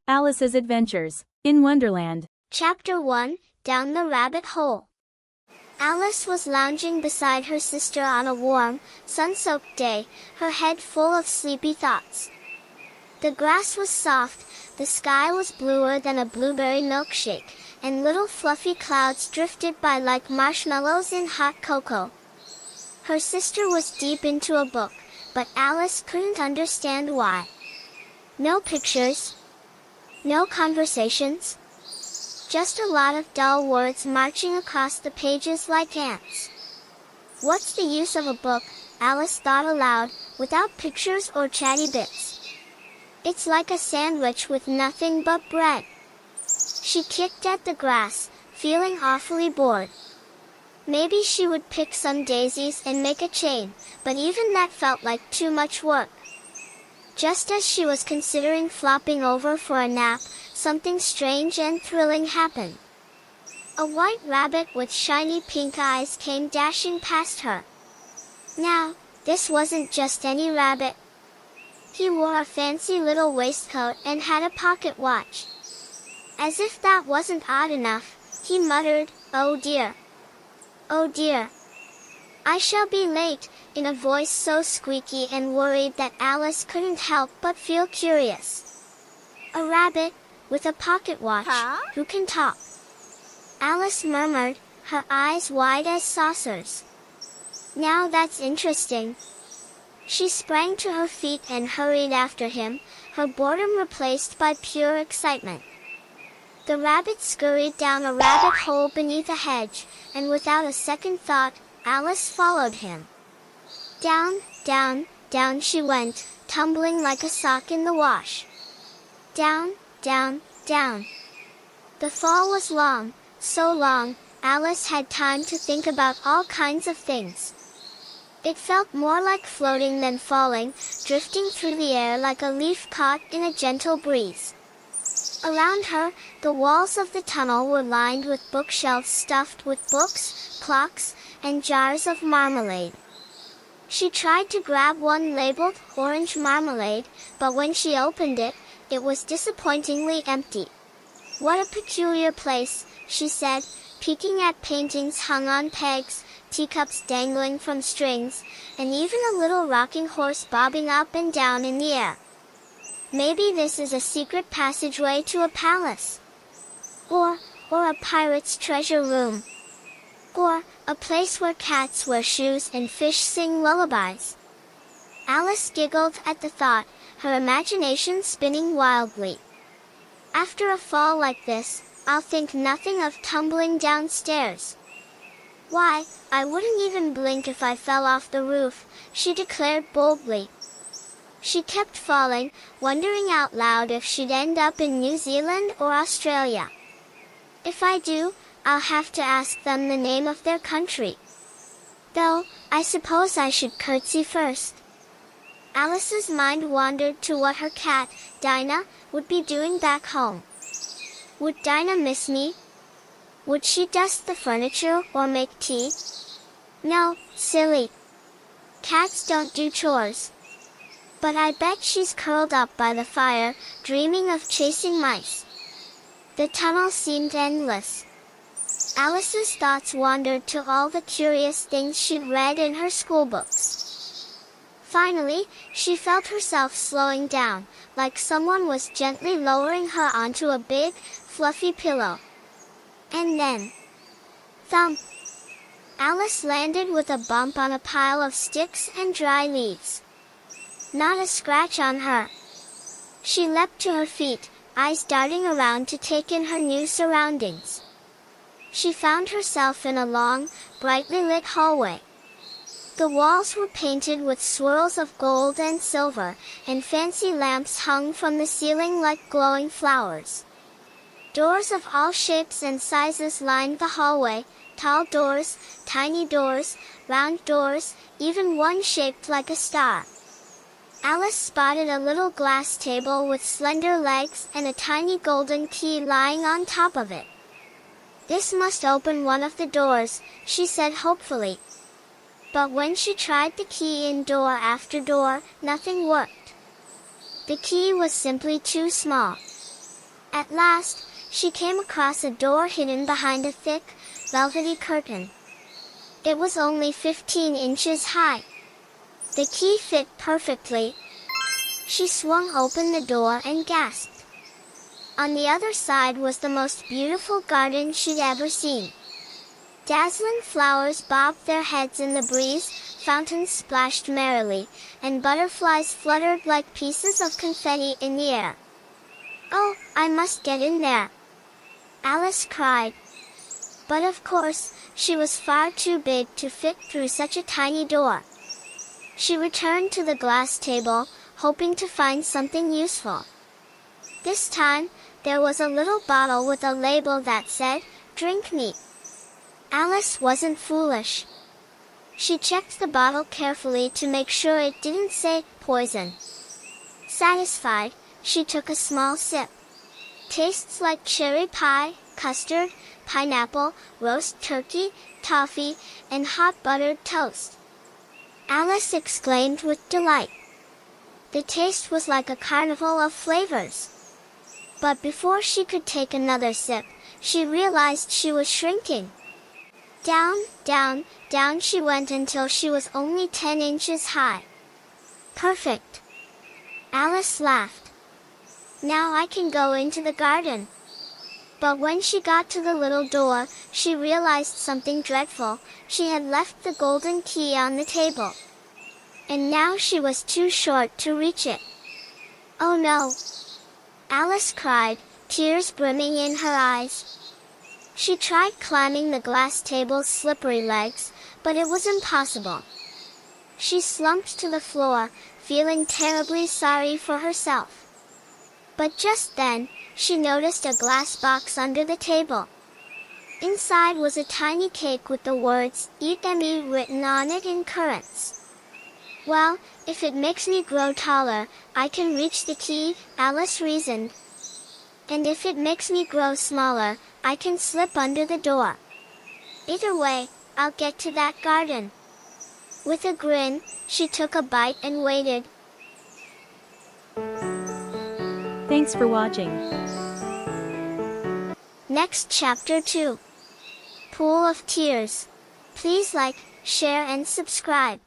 Alice's Adventures in Wonderland. Chapter 1, Down the Rabbit Hole. Alice was lounging beside her sister on a warm, sun-soaked day, her head full of sleepy thoughts. The grass was soft, the sky was bluer than a blueberry milkshake, and little fluffy clouds drifted by like marshmallows in hot cocoa. Her sister was deep into a book, but Alice couldn't understand why. No pictures. No conversations. Just a lot of dull words marching across the pages like ants. What's the use of a book, Alice thought aloud, without pictures or chatty bits? It's like a sandwich with nothing but bread. She kicked at the grass, feeling awfully bored. Maybe she would pick some daisies and make a chain, but even that felt like too much work. Just as she was considering flopping over for a nap, something strange and thrilling happened. A white rabbit with shiny pink eyes came dashing past her. Now, this wasn't just any rabbit. He wore a fancy little waistcoat and had a pocket watch. As if that wasn't odd enough, he muttered, "Oh dear. Oh dear. I shall be late," in a voice so squeaky and worried that Alice couldn't help but feel curious. A rabbit, with a pocket watch, who can talk? Alice murmured, her eyes wide as saucers. Now that's interesting. She sprang to her feet and hurried after him, her boredom replaced by pure excitement. The rabbit scurried down a rabbit hole beneath a hedge, and without a second thought, Alice followed him. Down, down, down she went, tumbling like a sock in the wash. Down, down, down. The fall was long, so long, Alice had time to think about all kinds of things. It felt more like floating than falling, drifting through the air like a leaf caught in a gentle breeze. Around her, the walls of the tunnel were lined with bookshelves stuffed with books, clocks, and jars of marmalade. She tried to grab one labeled orange marmalade, but when she opened it, it was disappointingly empty. "What a peculiar place," she said, peeking at paintings hung on pegs, teacups dangling from strings, and even a little rocking horse bobbing up and down in the air. Maybe this is a secret passageway to a palace. Or a pirate's treasure room. Or a place where cats wear shoes and fish sing lullabies. Alice giggled at the thought, her imagination spinning wildly. After a fall like this, I'll think nothing of tumbling downstairs. Why, I wouldn't even blink if I fell off the roof, she declared boldly. She kept falling, wondering out loud if she'd end up in New Zealand or Australia. If I do, I'll have to ask them the name of their country. Though, I suppose I should curtsy first. Alice's mind wandered to what her cat, Dinah, would be doing back home. Would Dinah miss me? Would she dust the furniture or make tea? No, silly. Cats don't do chores. But I bet she's curled up by the fire, dreaming of chasing mice. The tunnel seemed endless. Alice's thoughts wandered to all the curious things she'd read in her schoolbooks. Finally, she felt herself slowing down, like someone was gently lowering her onto a big, fluffy pillow. And then, thump! Alice landed with a bump on a pile of sticks and dry leaves. Not a scratch on her. She leapt to her feet, eyes darting around to take in her new surroundings. She found herself in a long, brightly lit hallway. The walls were painted with swirls of gold and silver, and fancy lamps hung from the ceiling like glowing flowers. Doors of all shapes and sizes lined the hallway, tall doors, tiny doors, round doors, even one shaped like a star. Alice spotted a little glass table with slender legs and a tiny golden key lying on top of it. This must open one of the doors, she said hopefully. But when she tried the key in door after door, nothing worked. The key was simply too small. At last, she came across a door hidden behind a thick, velvety curtain. It was only 15 inches high. The key fit perfectly. She swung open the door and gasped. On the other side was the most beautiful garden she'd ever seen. Dazzling flowers bobbed their heads in the breeze, fountains splashed merrily, and butterflies fluttered like pieces of confetti in the air. "Oh, I must get in there!" Alice cried. But of course, she was far too big to fit through such a tiny door. She returned to the glass table, hoping to find something useful. This time, there was a little bottle with a label that said, "Drink me." Alice wasn't foolish. She checked the bottle carefully to make sure it didn't say, "Poison." Satisfied, she took a small sip. Tastes like cherry pie, custard, pineapple, roast turkey, toffee, and hot buttered toast. Alice exclaimed with delight. The taste was like a carnival of flavors. But before she could take another sip, she realized she was shrinking. Down, down, down she went until she was only 10 inches high. Perfect! Alice laughed. Now I can go into the garden. But when she got to the little door, she realized something dreadful. She had left the golden key on the table. And now she was too short to reach it. Oh no! Alice cried, tears brimming in her eyes. She tried climbing the glass table's slippery legs, but it was impossible. She slumped to the floor, feeling terribly sorry for herself. But just then, she noticed a glass box under the table. Inside was a tiny cake with the words, "Eat and eat" written on it in currants. Well, if it makes me grow taller, I can reach the key, Alice reasoned. And if it makes me grow smaller, I can slip under the door. Either way, I'll get to that garden. With a grin, she took a bite and waited. Thanks for watching. Next chapter 2. Pool of Tears. Please like, share and subscribe.